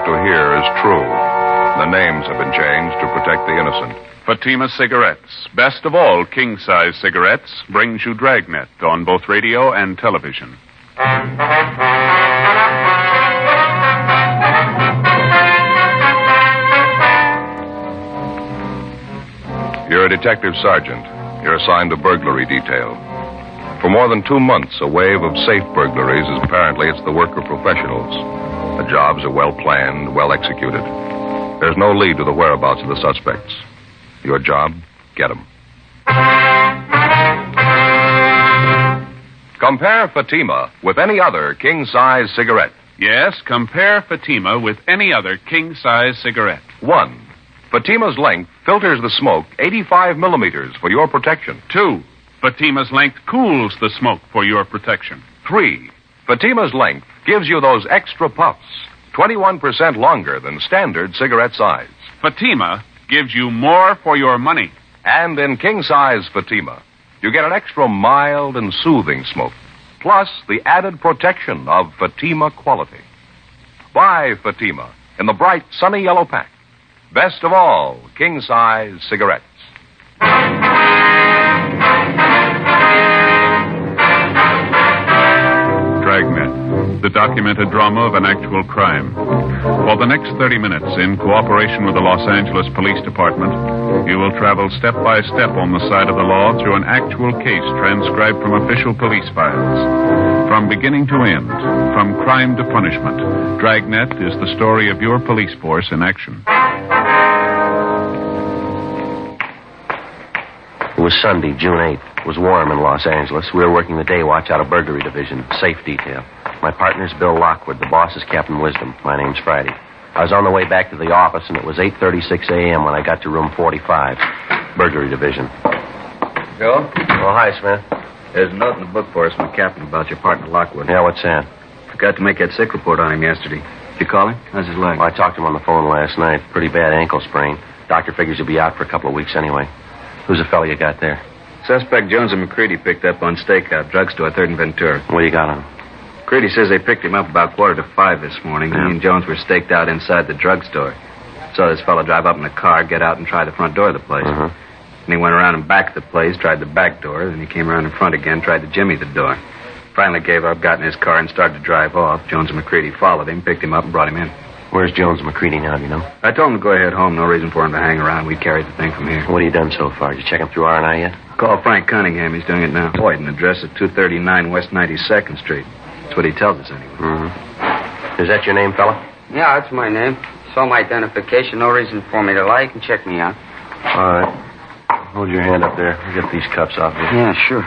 about to hear is true. The names have been changed to protect the innocent. Fatima Cigarettes, best of all king-size cigarettes, brings you Dragnet on both radio and television. You're a detective sergeant. You're assigned to burglary detail. For more than 2 months, a wave of safe burglaries is apparently it's the work of professionals. The jobs are well planned, well executed. There's no lead to the whereabouts of the suspects. Your job, get them. Compare Fatima with any other king-size cigarette. Yes, compare Fatima with any other king-size cigarette. 1. Fatima's length filters the smoke 85 millimeters for your protection. 2. Fatima's length cools the smoke for your protection. 3. Fatima's length gives you those extra puffs, 21% longer than standard cigarette size. Fatima gives you more for your money. And in king-size Fatima, you get an extra mild and soothing smoke, plus the added protection of Fatima quality. Buy Fatima in the bright, sunny yellow pack. Best of all, king-size cigarettes. Dragnet, the documented drama of an actual crime. For the next 30 minutes, in cooperation with the Los Angeles Police Department, you will travel step by step on the side of the law through an actual case transcribed from official police files. From beginning to end, from crime to punishment, Dragnet is the story of your police force in action. It was Sunday, June 8th. It was warm in Los Angeles. We were working the day watch out of burglary division, safe detail. My partner's Bill Lockwood. The boss is Captain Wisdom. My name's Friday. I was on the way back to the office, and it was 8:36 a.m. when I got to room 45, burglary division. Bill? Oh, hi, Smith. There's a note in the book for us from the captain about your partner, Lockwood. Yeah, what's that? Forgot to make that sick report on him yesterday. Did you call him? How's his leg? Well, I talked to him on the phone last night. Pretty bad ankle sprain. Doctor figures he'll be out for a couple of weeks anyway. Who's the fellow you got there? Suspect Jones and McCready picked up on stakeout, drugstore, 3rd and Ventura. What do you got on him? McCready says they picked him up about 4:45 this morning. Yeah. He and Jones were staked out inside the drugstore. Saw this fellow drive up in a car, get out, and try the front door of the place. Uh-huh. And he went around and back of the place, tried the back door, then he came around in front again, tried to jimmy the door. Finally gave up, got in his car, and started to drive off. Jones and McCready followed him, picked him up, and brought him in. Where's Jones and McCready now, do you know? I told him to go ahead home. No reason for him to hang around. We carried the thing from here. What have you done so far? Did you check him through R&I yet? Call Frank Cunningham. He's doing it now. Boyd, an address at 239 West 92nd Street. That's what he tells us anyway. Mm-hmm. Is that your name, fella? Yeah, that's my name. Saw my identification. No reason for me to lie. You can check me out. All right. Hold your hand up there. I'll get these cuffs off you. Yeah, sure.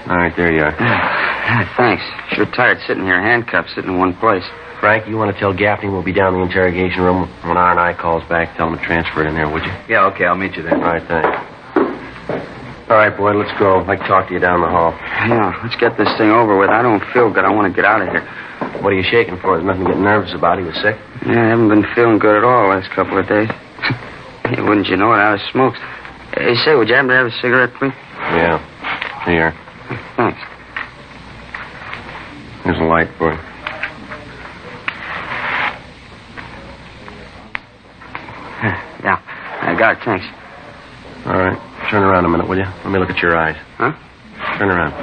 All right, there you are. Yeah, thanks. Sure tired sitting here handcuffed, sitting in one place. Frank, you want to tell Gaffney we'll be down in the interrogation room when R&I calls back? Tell him to transfer it in there, would you? Yeah, okay. I'll meet you there. All right, thanks. All right, Boyd, let's go. I'd like to talk to you down the hall. Yeah, let's get this thing over with. I don't feel good. I want to get out of here. What are you shaking for? There's nothing to get nervous about. He was sick. Yeah, I haven't been feeling good at all the last couple of days. Hey, wouldn't you know it? I was smokes. Hey, say, would you happen to have a cigarette, please? Yeah. Here. Thanks. Here's a light for you. Yeah, I got it. Thanks. All right. Turn around a minute, will you? Let me look at your eyes. Huh? Turn around.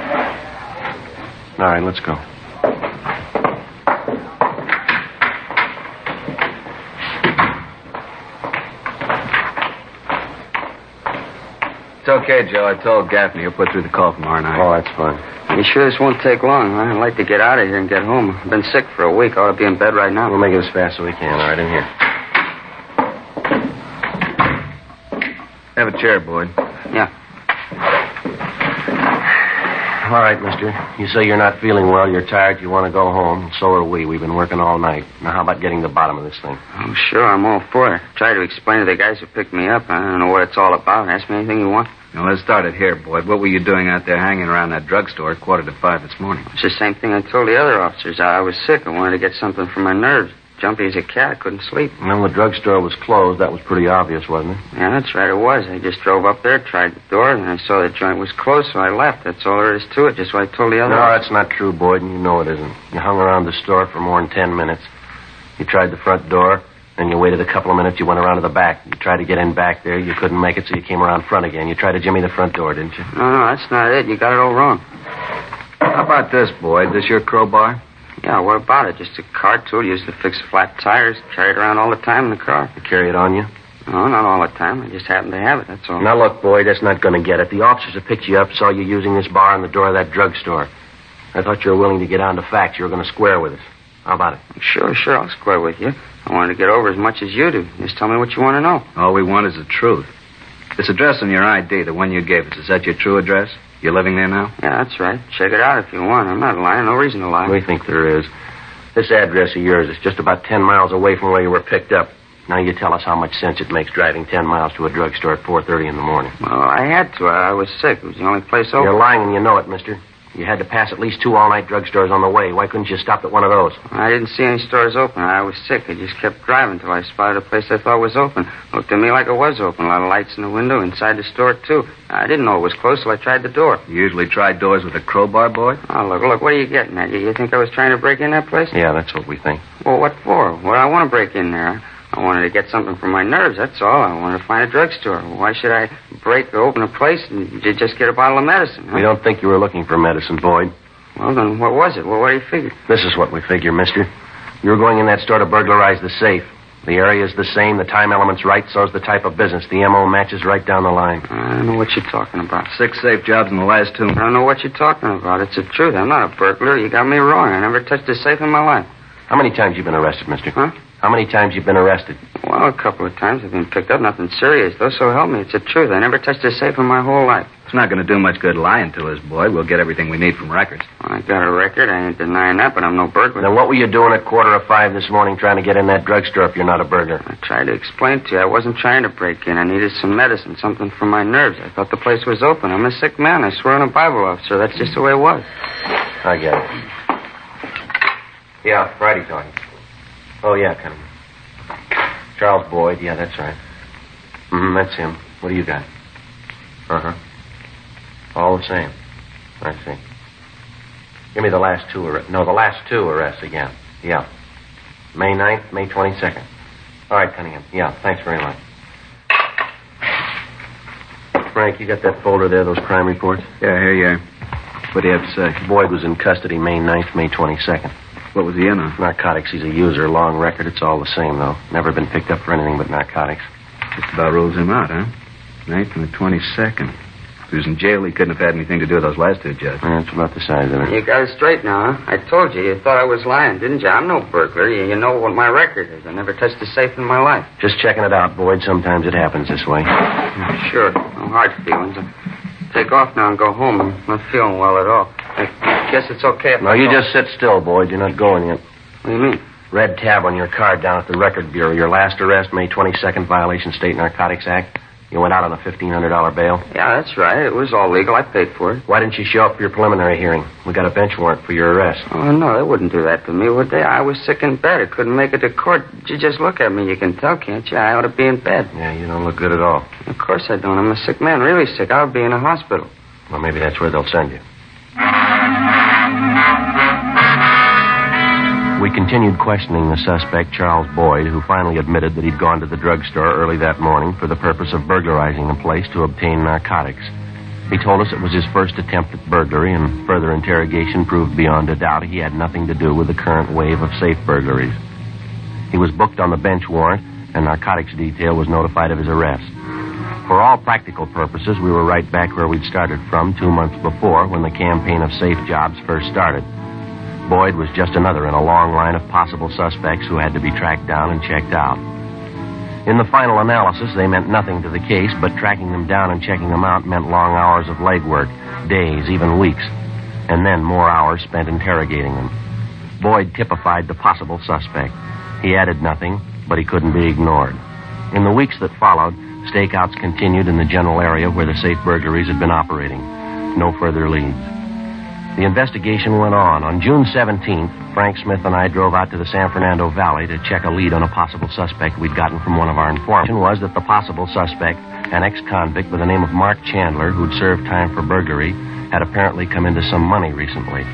All right, let's go. It's okay, Joe. I told Gaffney he'll put through the call from R&I. Oh, that's fine. You sure this won't take long? I'd like to get out of here and get home. I've been sick for a week. I ought to be in bed right now. We'll make it as fast as we can. All right, in here. Have a chair, Boyd. Yeah. All right, mister. You say you're not feeling well, you're tired, you want to go home. So are we. We've been working all night. Now, how about getting to the bottom of this thing? Oh, sure, I'm all for it. Try to explain to the guys who picked me up. I don't know what it's all about. Ask me anything you want. Now, let's start it here, Boyd. What were you doing out there hanging around that drugstore at 4:45 this morning? It's the same thing I told the other officers. I was sick. I wanted to get something for my nerves. Jumpy as a cat. Couldn't sleep. Well, the drugstore was closed. That was pretty obvious, wasn't it? Yeah, that's right, it was. I just drove up there, tried the door, and I saw the joint was closed, so I left. That's all there is to it, just what I told the other No, officers. that's not true, Boyd, and you know it isn't. You hung around the store for more than 10 minutes. You tried the front door, then you waited a couple of minutes, you went around to the back. You tried to get in back there, you couldn't make it, so you came around front again. You tried to jimmy the front door, didn't you? No, that's not it. You got it all wrong. How about this, Boyd? This your crowbar? Yeah, what about it? Just a car tool used to fix flat tires. Carry it around all the time in the car. You carry it on you? No, not all the time. I just happen to have it, that's all. Now, look, Boyd, that's not going to get it. The officers that picked you up saw you using this bar on the door of that drugstore. I thought you were willing to get on to facts. You were going to square with us. How about it? Sure, I'll square with you. I wanted to get over as much as you do. Just tell me what you want to know. All we want is the truth. This address on your ID, the one you gave us, is that your true address? You're living there now? Yeah, that's right. Check it out if you want. I'm not lying. No reason to lie. We think there is. This address of yours is just about 10 miles away from where you were picked up. Now you tell us how much sense it makes driving 10 miles to a drugstore at 4:30 in the morning. Well, I had to. I was sick. It was the only place open. You're lying and you know it, mister. You had to pass at least 2 all-night drugstores on the way. Why couldn't you stop at one of those? I didn't see any stores open. I was sick. I just kept driving until I spotted a place I thought was open. Looked to me like it was open. A lot of lights in the window, inside the store, too. I didn't know it was closed, so I tried the door. You usually try doors with a crowbar, Boyd? Oh, look, what are you getting at? You think I was trying to break in that place? Yeah, that's what we think. Well, what for? Well, I want to break in there. I wanted to get something for my nerves, that's all. I wanted to find a drugstore. Why should I break or open a place and just get a bottle of medicine? Huh? We don't think you were looking for medicine, Boyd. Well, then what was it? Well, what do you figure? This is what we figure, mister. You were going in that store to burglarize the safe. The area's the same, the time element's right, so's the type of business. The M.O. matches right down the line. I don't know what you're talking about. 6 safe jobs in the last 2. I don't know what you're talking about. It's the truth. I'm not a burglar. You got me wrong. I never touched a safe in my life. How many times you been arrested, mister? Huh? How many times you been arrested? Well, a couple of times. I've been picked up. Nothing serious, though, so help me. It's the truth. I never touched a safe in my whole life. It's not going to do much good lying to us, Boyd. We'll get everything we need from records. Well, I got a record. I ain't denying that, but I'm no burglar. Then what were you doing at 4:45 this morning trying to get in that drugstore if you're not a burglar? I tried to explain to you. I wasn't trying to break in. I needed some medicine, something for my nerves. I thought the place was open. I'm a sick man. I swear on a Bible officer. That's just the way it was. I get it. Yeah, Friday talking. Oh, yeah, come on. Charles Boyd. Yeah, that's right. That's him. What do you got? Uh-huh. All the same. I see. Give me the last 2 arrests. No, the last 2 arrests again. Yeah. May 9th, May 22nd. All right, Cunningham. Yeah, thanks very much. Frank, you got that folder there, those crime reports? Yeah, here you are. What do you have to say? Boyd was in custody May 9th, May 22nd. What was he in on? Narcotics. He's a user. Long record. It's all the same, though. Never been picked up for anything but narcotics. Just about rules him out, huh? 9th and the 22nd. If he was in jail, he couldn't have had anything to do with those last 2 judges. That's about the size of it. You got it straight now, huh? I told you. You thought I was lying, didn't you? I'm no burglar. You know what my record is. I never touched a safe in my life. Just checking it out, Boyd. Sometimes it happens this way. Sure. No hard feelings. I'll take off now and go home. I'm not feeling well at all. I guess it's okay if No, you just sit still, Boyd. You're not going yet. What do you mean? Red tab on your card down at the Record Bureau. Your last arrest, May 22nd, violation State Narcotics Act. You went out on a $1,500 bail. Yeah, that's right. It was all legal. I paid for it. Why didn't you show up for your preliminary hearing? We got a bench warrant for your arrest. Oh, no, they wouldn't do that to me, would they? I was sick in bed. I couldn't make it to court. You just look at me. You can tell, can't you? I ought to be in bed. Yeah, you don't look good at all. Of course I don't. I'm a sick man, really sick. I would be in a hospital. Well, maybe that's where they'll send you. We continued questioning the suspect, Charles Boyd, who finally admitted that he'd gone to the drugstore early that morning for the purpose of burglarizing the place to obtain narcotics. He told us it was his first attempt at burglary, and further interrogation proved beyond a doubt he had nothing to do with the current wave of safe burglaries. He was booked on the bench warrant, and narcotics detail was notified of his arrest. For all practical purposes, we were right back where we'd started from 2 months before, when the campaign of safe jobs first started. Boyd was just another in a long line of possible suspects who had to be tracked down and checked out. In the final analysis, they meant nothing to the case, but tracking them down and checking them out meant long hours of legwork, days, even weeks, and then more hours spent interrogating them. Boyd typified the possible suspect. He added nothing, but he couldn't be ignored. In the weeks that followed, stakeouts continued in the general area where the safe burglaries had been operating. No further leads. The investigation went on. On June 17th, Frank Smith and I drove out to the San Fernando Valley to check a lead on a possible suspect we'd gotten from one of our informants. Was that the possible suspect, an ex-convict by the name of Mark Chandler, who'd served time for burglary, had apparently come into some money recently.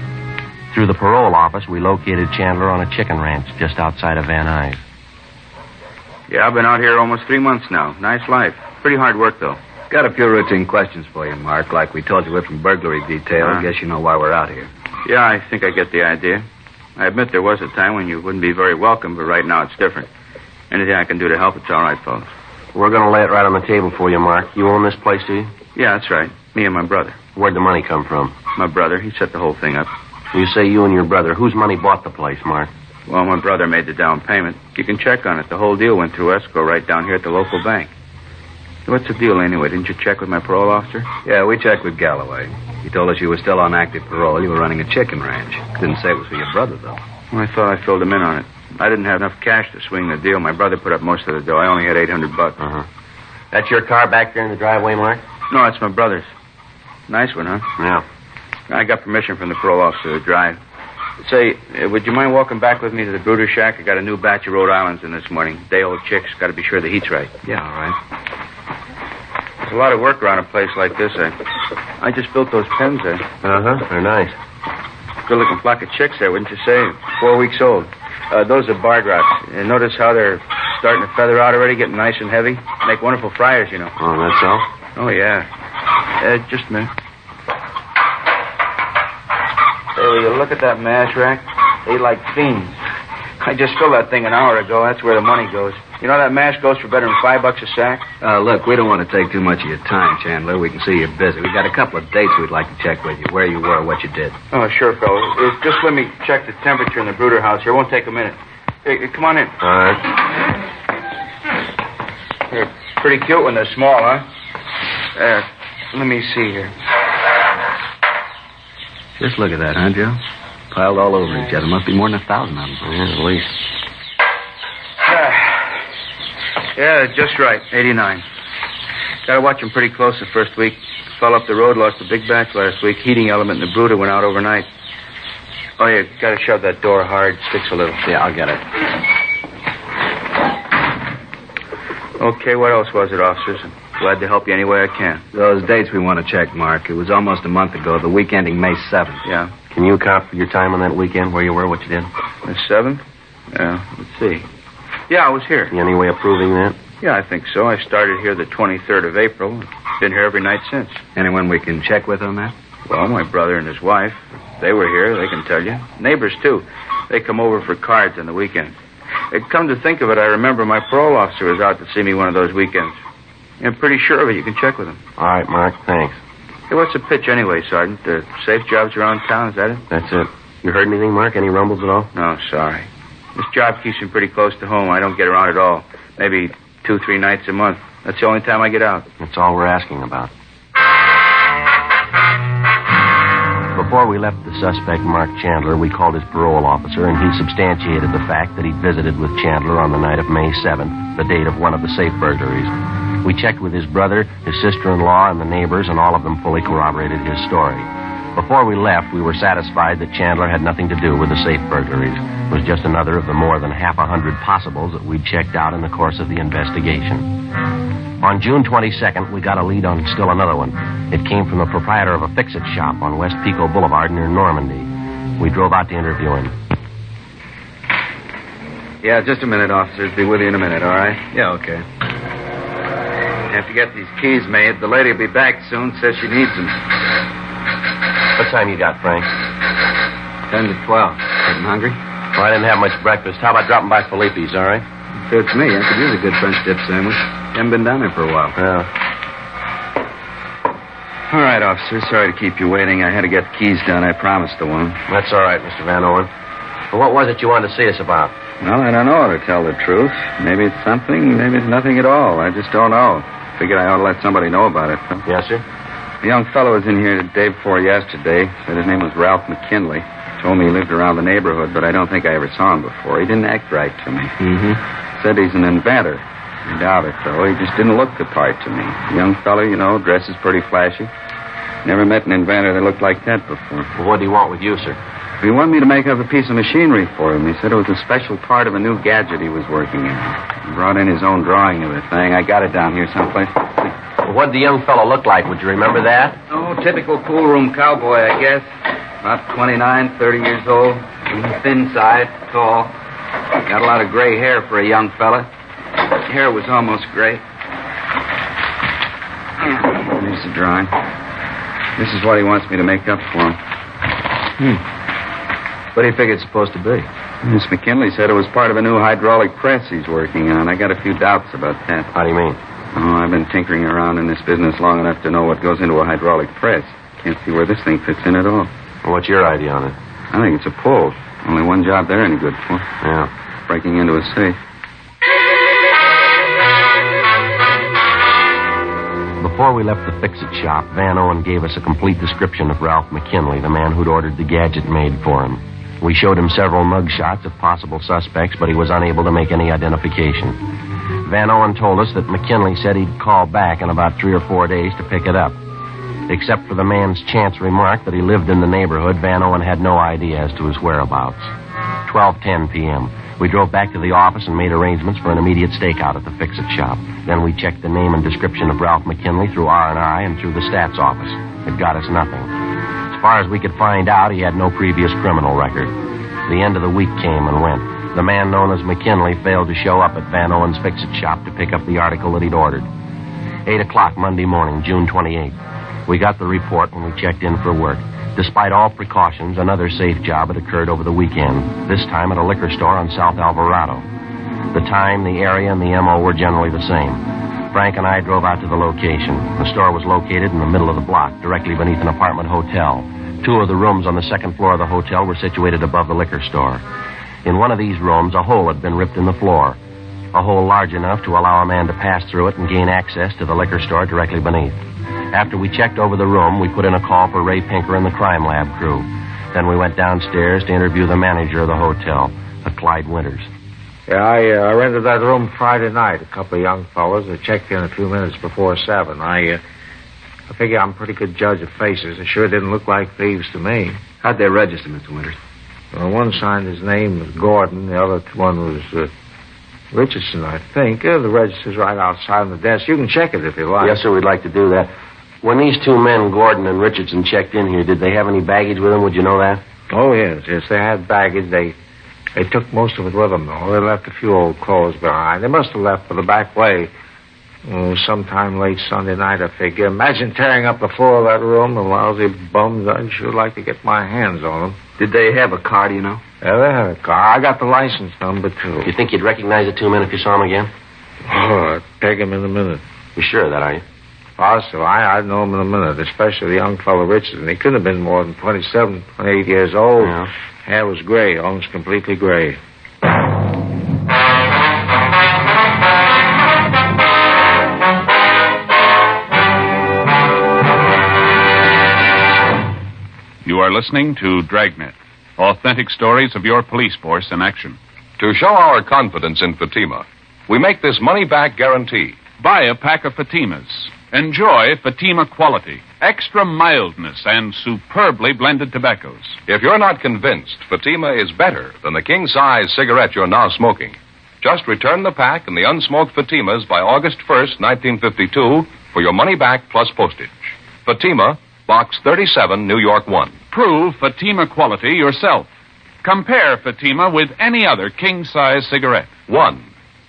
Through the parole office, we located Chandler on a chicken ranch just outside of Van Nuys. Yeah, I've been out here almost 3 months now. Nice life. Pretty hard work, though. Got a few routine questions for you, Mark. Like we told you, we're from burglary detail. I guess you know why we're out here. Yeah, I think I get the idea. I admit there was a time when you wouldn't be very welcome, but right now it's different. Anything I can do to help, it's all right, fellas. We're going to lay it right on the table for you, Mark. You own this place, do you? Yeah, that's right. Me and my brother. Where'd the money come from? My brother. He set the whole thing up. You say you and your brother. Whose money bought the place, Mark? Well, my brother made the down payment. You can check on it. The whole deal went through escrow right down here at the local bank. What's the deal, anyway? Didn't you check with my parole officer? Yeah, we checked with Galloway. He told us you were still on active parole. You were running a chicken ranch. Didn't say it was for your brother, though. Well, I thought I filled him in on it. I didn't have enough cash to swing the deal. My brother put up most of the dough. I only had $800. Uh-huh. That's your car back there in the driveway, Mark? No, it's my brother's. Nice one, huh? Yeah. I got permission from the parole officer to drive. Say, would you mind walking back with me to the Brooder Shack? I got a new batch of Rhode Islands in this morning. Day-old chicks. Got to be sure the heat's right. Yeah, all right. There's a lot of work around a place like this. I just built those pens there. Uh-huh. They're nice. Good-looking flock of chicks there, wouldn't you say? 4 weeks old. Those are barred rots. Notice how they're starting to feather out already, getting nice and heavy? Make wonderful fryers, you know. Oh, that's all? Oh, yeah. Just a minute. Hey, will you look at that mash rack? They like fiends. I just filled that thing an hour ago. That's where the money goes. You know that mash goes for better than $5 a sack? Look, we don't want to take too much of your time, Chandler. We can see you're busy. We got a couple of dates we'd like to check with you. Where you were, what you did. Oh, sure, fellow. Just let me check the temperature in the brooder house here. It won't take a minute. Hey, come on in. All right. They're pretty cute when they're small, huh? Let me see here. Just look at that, huh, Joe? Piled all over each other. Must be more than 1,000 of them. Yeah, at least. Yeah, just right. 89. Gotta watch them pretty close the first week. Fell up the road, lost a big batch last week. Heating element in the brooder went out overnight. Oh, yeah, gotta shove that door hard. Sticks a little. Yeah, I'll get it. Okay, what else was it, officers? I'm glad to help you any way I can. Those dates we want to check, Mark. It was almost a month ago, the week ending May 7th. Yeah. Can you account for your time on that weekend, where you were, what you did? The 7th? Yeah, let's see. Yeah, I was here. Any way of proving that? Yeah, I think so. I started here the 23rd of April. Been here every night since. Anyone we can check with on that? Well, my brother and his wife. They were here, they can tell you. Neighbors, too. They come over for cards on the weekend. Come to think of it, I remember my parole officer was out to see me one of those weekends. I'm pretty sure of it. You can check with him. All right, Mark, thanks. Hey, what's the pitch anyway, Sergeant? Safe jobs around town, is that it? That's it. You heard anything, Mark? Any rumbles at all? No, sorry. This job keeps me pretty close to home. I don't get around at all. Maybe 2-3 nights a month. That's the only time I get out. That's all we're asking about. Before we left the suspect, Mark Chandler, we called his parole officer, and he substantiated the fact that he'd visited with Chandler on the night of May 7th, the date of one of the safe burglaries. We checked with his brother, his sister-in-law, and the neighbors, and all of them fully corroborated his story. Before we left, we were satisfied that Chandler had nothing to do with the safe burglaries. It was just another of the more than 100 possibles that we'd checked out in the course of the investigation. On June 22nd, we got a lead on still another one. It came from the proprietor of a fix-it shop on West Pico Boulevard near Normandy. We drove out to interview him. Yeah, just a minute, officers. Be with you in a minute, all right? Yeah, okay. Have to get these keys made. The lady will be back soon. Says she needs them. What time you got, Frank? 10 to 12. Getting hungry? Well, I didn't have much breakfast. How about dropping by Felipe's, all right? Suits me. I could use a good French dip sandwich. Haven't been down there for a while. Yeah. All right, officer. Sorry to keep you waiting. I had to get the keys done. I promised the woman. That's all right, Mr. Van Owen. Well, what was it you wanted to see us about? Well, I don't know, to tell the truth. Maybe it's something, maybe it's nothing at all. I just don't know. Figured I ought to let somebody know about it. Yes, sir? A young fellow was in here the day before yesterday. Said his name was Ralph McKinley. Told me he lived around the neighborhood, but I don't think I ever saw him before. He didn't act right to me. Mm-hmm. Said he's an inventor. I doubt it, though. He just didn't look the part to me. Young fellow, you know, dresses pretty flashy. Never met an inventor that looked like that before. Well, what do you want with you, sir? He wanted me to make up a piece of machinery for him. He said it was a special part of a new gadget he was working in. He brought in his own drawing of the thing. I got it down here someplace. Well, what did the young fellow look like? Would you remember that? Oh, typical pool room cowboy, I guess. About 29, 30 years old. Thin side, tall. Got a lot of gray hair for a young fella. His hair was almost gray. Here's the drawing. This is what he wants me to make up for him. What do you figure it's supposed to be? Miss McKinley said it was part of a new hydraulic press he's working on. I got a few doubts about that. How do you mean? Oh, I've been tinkering around in this business long enough to know what goes into a hydraulic press. Can't see where this thing fits in at all. Well, what's your idea on it? I think it's a pull. Only one job they're any good for. Yeah. Breaking into a safe. Before we left the fix-it shop, Van Owen gave us a complete description of Ralph McKinley, the man who'd ordered the gadget made for him. We showed him several mug shots of possible suspects, but he was unable to make any identification. Van Owen told us that McKinley said he'd call back in about 3 or 4 days to pick it up. Except for the man's chance remark that he lived in the neighborhood, Van Owen had no idea as to his whereabouts. 12:10 p.m. We drove back to the office and made arrangements for an immediate stakeout at the fix-it shop. Then we checked the name and description of Ralph McKinley through R&I and through the stats office. It got us nothing. As far as we could find out, he had no previous criminal record. The end of the week came and went. The man known as McKinley failed to show up at Van Owen's fix-it shop to pick up the article that he'd ordered. 8 o'clock Monday morning, June 28th. We got the report when we checked in for work. Despite all precautions, another safe job had occurred over the weekend, this time at a liquor store on South Alvarado. The time, the area, and the M.O. were generally the same. Frank and I drove out to the location. The store was located in the middle of the block, directly beneath an apartment hotel. 2 of the rooms on the second floor of the hotel were situated above the liquor store. In one of these rooms, a hole had been ripped in the floor, a hole large enough to allow a man to pass through it and gain access to the liquor store directly beneath. After we checked over the room, we put in a call for Ray Pinker and the crime lab crew. Then we went downstairs to interview the manager of the hotel, Clyde Winters. Yeah, I rented that room Friday night. A couple of young fellows. They checked in a few minutes before 7. I figure I'm a pretty good judge of faces. They sure didn't look like thieves to me. How'd they register, Mr. Winters? Well, one signed his name was Gordon. The other one was Richardson, I think. The register's right outside on the desk. You can check it if you like. Yes, sir, we'd like to do that. When these 2 men, Gordon and Richardson, checked in here, did they have any baggage with them? Would you know that? Oh, yes. Yes, they had baggage. They took most of it with them, though. They left a few old clothes behind. They must have left for the back way. Sometime late Sunday night, I figure. Imagine tearing up the floor of that room. The lousy bums. I'd sure like to get my hands on them. Did they have a car, do you know? Yeah, they had a car. I got the license number, too. You think you'd recognize the 2 men if you saw them again? Oh, I'd peg them in a minute. You sure of that, are you? Also, I'd know him in a minute, especially the young fellow Richardson. He couldn't have been more than 27, 28 years old. Yeah. Hair was gray, almost completely gray. You are listening to Dragnet, authentic stories of your police force in action. To show our confidence in Fatima, we make this money-back guarantee. Buy a pack of Fatimas. Enjoy Fatima quality, extra mildness, and superbly blended tobaccos. If you're not convinced Fatima is better than the king-size cigarette you're now smoking, just return the pack and the unsmoked Fatimas by August 1st, 1952, for your money back plus postage. Fatima, Box 37, New York 1. Prove Fatima quality yourself. Compare Fatima with any other king-size cigarette. 1.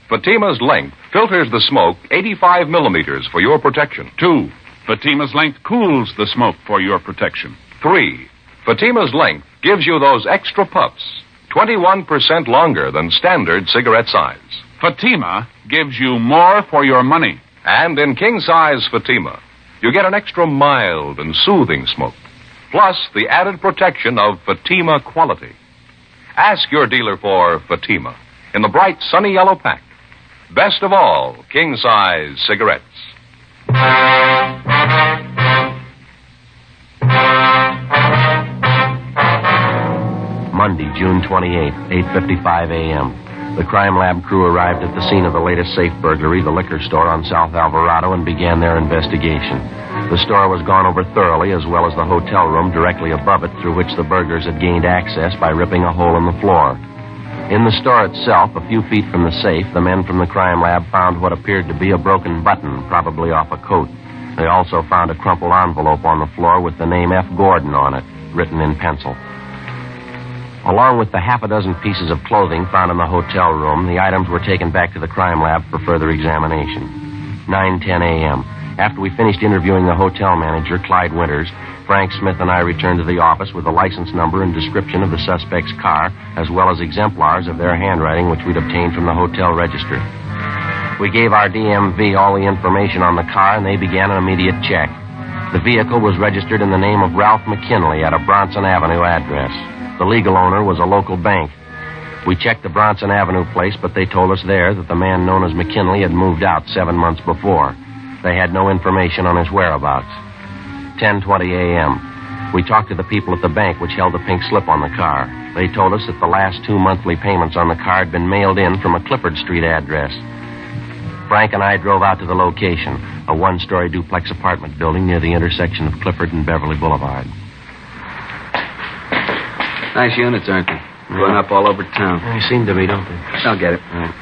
Fatima's length filters the smoke 85 millimeters for your protection. 2. Fatima's length cools the smoke for your protection. 3. Fatima's length gives you those extra puffs, 21% longer than standard cigarette size. Fatima gives you more for your money. And in king-size Fatima, you get an extra mild and soothing smoke, plus the added protection of Fatima quality. Ask your dealer for Fatima in the bright sunny yellow pack. Best of all, king-size cigarettes. Monday, June 28th, 8:55 a.m. The crime lab crew arrived at the scene of the latest safe burglary, the liquor store on South Alvarado, and began their investigation. The store was gone over thoroughly, as well as the hotel room directly above it, through which the burglars had gained access by ripping a hole in the floor. In the store itself, a few feet from the safe, the men from the crime lab found what appeared to be a broken button, probably off a coat. They also found a crumpled envelope on the floor with the name F. Gordon on it. written in pencil. Along with the half a dozen pieces of clothing found in the hotel room, the items were taken back to the crime lab for further examination. 9:10 a.m. After we finished interviewing the hotel manager, Clyde Winters, Frank Smith and I returned to the office with the license number and description of the suspect's car, as well as exemplars of their handwriting, which we'd obtained from the hotel register. We gave our DMV all the information on the car, and they began an immediate check. The vehicle was registered in the name of Ralph McKinley at a Bronson Avenue address. The legal owner was a local bank. We checked the Bronson Avenue place, but they told us there that the man known as McKinley had moved out 7 months before. They had no information on his whereabouts. 10:20 a.m. We talked to the people at the bank which held the pink slip on the car. They told us that the last 2 monthly payments on the car had been mailed in from a Clifford Street address. Frank and I drove out to the location, a one-story duplex apartment building near the intersection of Clifford and Beverly Boulevard. Nice units, aren't they? Going up all over town. They seem to be, don't they? I'll get it. All right.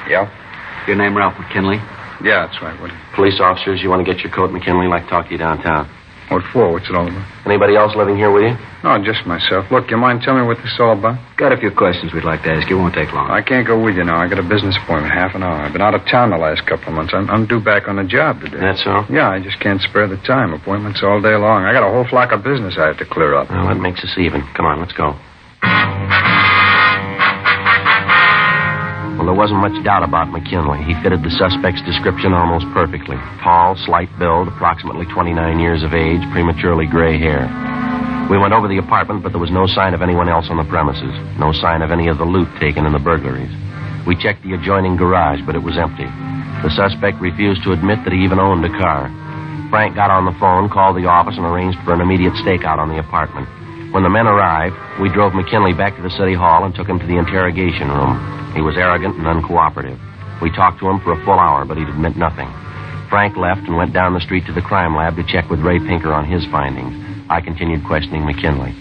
Yeah? Your name Ralph McKinley? Yeah, that's right, Woody. Police officers, you want to get your coat, McKinley? Like to talk to you downtown. What for? What's it all about? Anybody else living here with you? No, just myself. Look, you mind telling me what this is all about? Got a few questions we'd like to ask you. Won't take long. I can't go with you now. I got a business appointment, half an hour. I've been out of town the last couple of months. I'm due back on the job today. That's all? Yeah, I just can't spare the time. Appointments all day long. I got a whole flock of business I have to clear up. Well, that makes us even. Come on, let's go. Well, there wasn't much doubt about McKinley. He fitted the suspect's description almost perfectly. Tall, slight build, approximately 29 years of age, prematurely gray hair. We went over the apartment, but there was no sign of anyone else on the premises. No sign of any of the loot taken in the burglaries. We checked the adjoining garage, but it was empty. The suspect refused to admit that he even owned a car. Frank got on the phone, called the office, and arranged for an immediate stakeout on the apartment. When the men arrived, we drove McKinley back to the city hall and took him to the interrogation room. He was arrogant and uncooperative. We talked to him for a full hour, but he'd admit nothing. Frank left and went down the street to the crime lab to check with Ray Pinker on his findings. I continued questioning McKinley.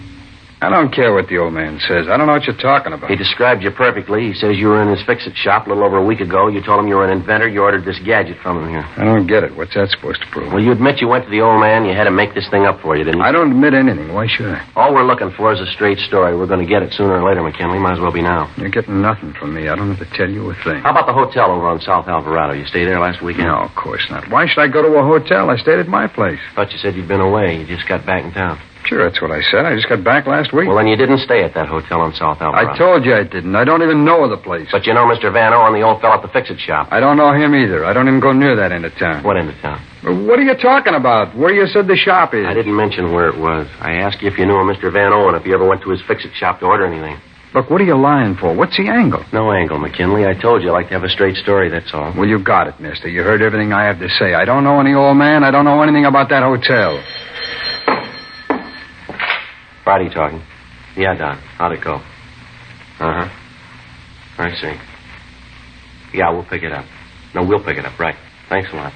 I don't care what the old man says. I don't know what you're talking about. He described you perfectly. He says you were in his fix-it shop a little over a week ago. You told him you were an inventor. You ordered this gadget from him here. I don't get it. What's that supposed to prove? Well, you admit you went to the old man. You had him make this thing up for you, didn't you? I don't admit anything. Why should I? All we're looking for is a straight story. We're going to get it sooner or later, McKinley. Might as well be now. You're getting nothing from me. I don't have to tell you a thing. How about the hotel over on South Alvarado? You stayed there last weekend? No, of course not. Why should I go to a hotel? I stayed at my place. Thought you said you'd been away. You just got back in town. Sure, that's what I said. I just got back last week. Well, then you didn't stay at that hotel on South Alvarado. I told you I didn't. I don't even know the place. But you know Mr. Van Owen, the old fellow at the fix-it shop. I don't know him either. I don't even go near that end of town. What end of town? What are you talking about? Where you said the shop is? I didn't mention where it was. I asked you if you knew a Mr. Van Owen, if you ever went to his fix-it shop to order anything. Look, what are you lying for? What's the angle? No angle, McKinley. I told you I like to have a straight story, that's all. Well, you got it, mister. You heard everything I have to say. I don't know any old man. I don't know anything about that hotel. Friday talking. Yeah, Don. How'd it go? Uh-huh. I see. Yeah, we'll pick it up. No, we'll pick it up, right. Thanks a lot.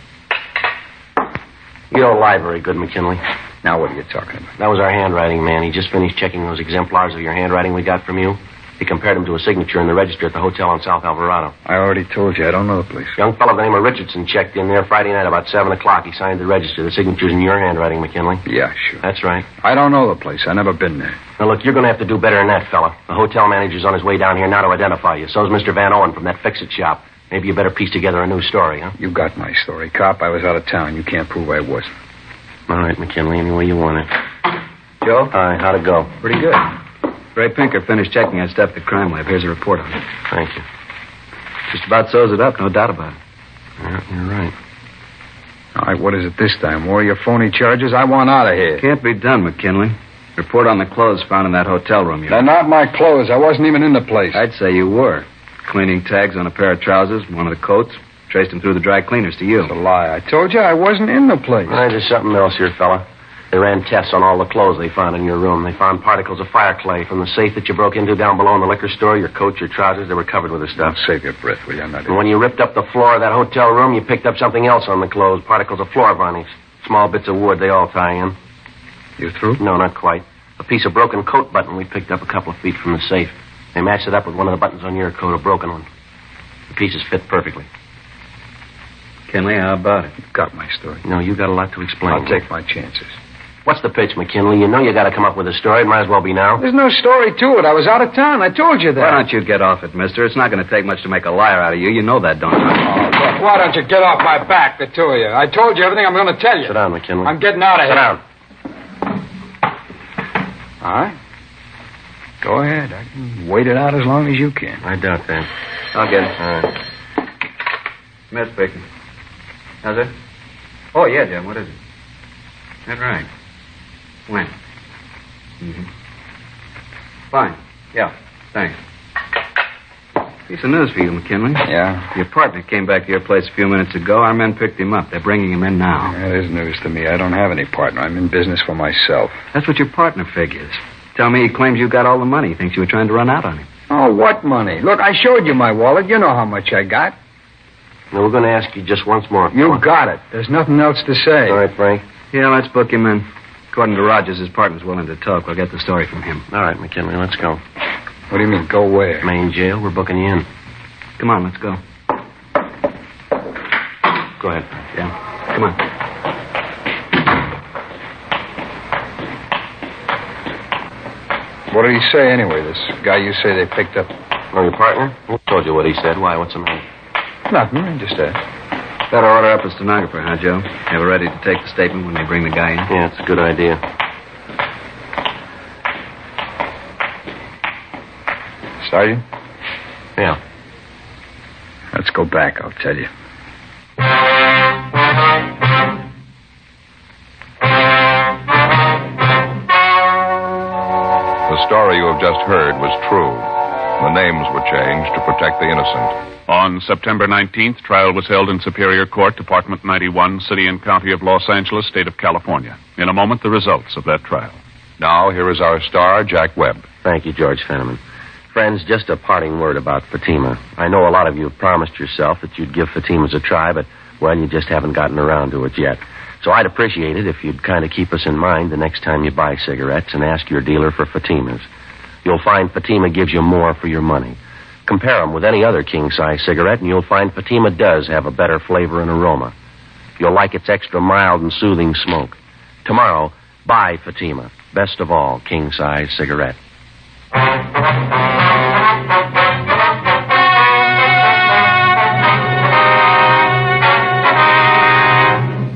You don't lie very good, McKinley. Now, what are you talking about? That was our handwriting man. He just finished checking those exemplars of your handwriting we got from you. He compared them to a signature in the register at the hotel on South Alvarado. I already told you. I don't know the place. Young fellow by the name of Richardson checked in there Friday night about 7 o'clock. He signed the register. The signature's in your handwriting, McKinley. Yeah, sure. That's right. I don't know the place. I've never been there. Now, look, you're going to have to do better than that, fella. The hotel manager's on his way down here now to identify you. So's Mr. Van Owen from that fix-it shop. Maybe you better piece together a new story, huh? You got my story, cop. I was out of town. You can't prove I wasn't. All right, McKinley, any way you want it. Joe? Hi, how'd it go? Pretty good. Ray Pinker finished checking that stuff at the crime lab. Here's a report on it. Thank you. Just about sews it up, no doubt about it. Yeah, you're right. All right, what is it this time? More of your phony charges? I want out of here. Can't be done, McKinley. Report on the clothes found in that hotel room. They're not my clothes. I wasn't even in the place. I'd say you were. Cleaning tags on a pair of trousers, one of the coats. Traced them through the dry cleaners to you. That's a lie. I told you I wasn't in the place. All right, there's something else here, fella. They ran tests on all the clothes they found in your room. They found particles of fire clay from the safe that you broke into down below in the liquor store. Your coat, your trousers, they were covered with this stuff. Save your breath, will you? I'm not And when you ripped up the floor of that hotel room, you picked up something else on the clothes. Particles of floor varnish. Small bits of wood, they all tie in. You through? No, not quite. A piece of broken coat button we picked up a couple of feet from the safe. They matched it up with one of the buttons on your coat, a broken one. The pieces fit perfectly. McKinley. How about it? Got my story. No, you got a lot to explain. I'll take my chances. What's the pitch, McKinley? You know you got to come up with a story. It might as well be now. There's no story to it. I was out of town. I told you that. Why don't you get off it, mister? It's not going to take much to make a liar out of you. You know that, don't you? Oh, look, why don't you get off my back, the two of you? I told you everything I'm going to tell you. Sit down, McKinley. I'm getting out of here. Sit down. All right. Go ahead. I can wait it out as long as you can. I doubt that. I'll get it. All right. Smith speaking. How's it? Oh, yeah, Jim. What is it? That's right. When? Mm-hmm. Fine. Yeah, thanks. Piece of news for you, McKinley. Yeah? Your partner came back to your place a few minutes ago. Our men picked him up. They're bringing him in now. That is news to me. I don't have any partner. I'm in business for myself. That's what your partner figures. Tell me he claims you got all the money. He thinks you were trying to run out on him. Oh, what money? Look, I showed you my wallet. You know how much I got. Now, we're going to ask you just once more. You got it. There's nothing else to say. All right, Frank. Yeah, let's book him in. According to Rogers, his partner's willing to talk. We'll get the story from him. All right, McKinley, let's go. What do you mean, go where? Main jail. We're booking you in. Come on, let's go. Go ahead. Yeah, come on. What did he say anyway, this guy you say they picked up? Oh, your partner? Who told you what he said? Why? What's the matter? Nothing. I just asked. Better order up a stenographer, huh, Joe? Have her ready to take the statement when they bring the guy in. Yeah, it's a good idea. Sergeant? Yeah. Let's go back, I'll tell you. The story you have just heard was true. The names were changed to protect the innocent. On September 19th, trial was held in Superior Court, Department 91, City and County of Los Angeles, State of California. In a moment, the results of that trial. Now, here is our star, Jack Webb. Thank you, George Fenneman. Friends, just a parting word about Fatima. I know a lot of you have promised yourself that you'd give Fatima's a try, but, well, you just haven't gotten around to it yet. So I'd appreciate it if you'd kind of keep us in mind the next time you buy cigarettes and ask your dealer for Fatimas. You'll find Fatima gives you more for your money. Compare them with any other king-size cigarette, and you'll find Fatima does have a better flavor and aroma. You'll like its extra mild and soothing smoke. Tomorrow, buy Fatima. Best of all, king-size cigarette.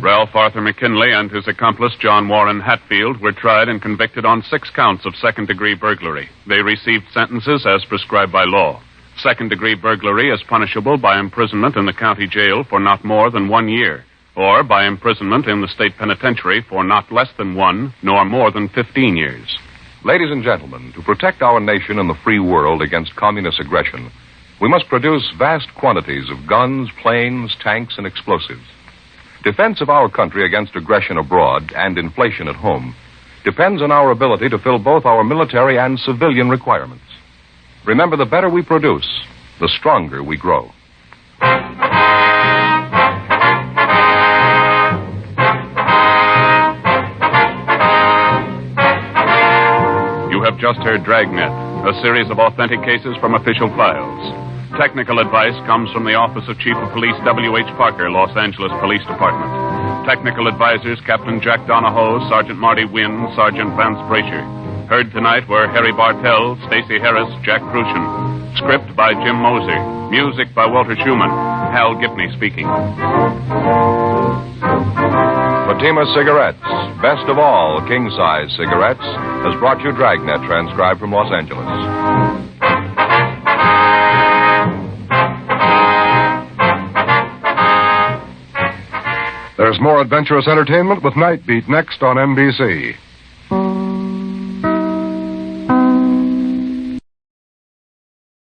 Ralph Arthur McKinley and his accomplice, John Warren Hatfield, were tried and convicted on 6 counts of second-degree burglary. They received sentences as prescribed by law. Second-degree burglary is punishable by imprisonment in the county jail for not more than 1 year, or by imprisonment in the state penitentiary for not less than 1 nor more than 15 years. Ladies and gentlemen, to protect our nation and the free world against communist aggression, we must produce vast quantities of guns, planes, tanks, and explosives. Defense of our country against aggression abroad and inflation at home depends on our ability to fill both our military and civilian requirements. Remember, the better we produce, the stronger we grow. You have just heard Dragnet, a series of authentic cases from official files. Technical advice comes from the Office of Chief of Police W.H. Parker, Los Angeles Police Department. Technical advisors Captain Jack Donahoe, Sergeant Marty Wynn, Sergeant Vance Brasher. Heard tonight were Harry Bartell, Stacey Harris, Jack Crucian. Script by Jim Moser. Music by Walter Schumann. Hal Gibney speaking. Fatima Cigarettes, best of all king-size cigarettes, has brought you Dragnet, transcribed from Los Angeles. There's more adventurous entertainment with Night Beat next on NBC.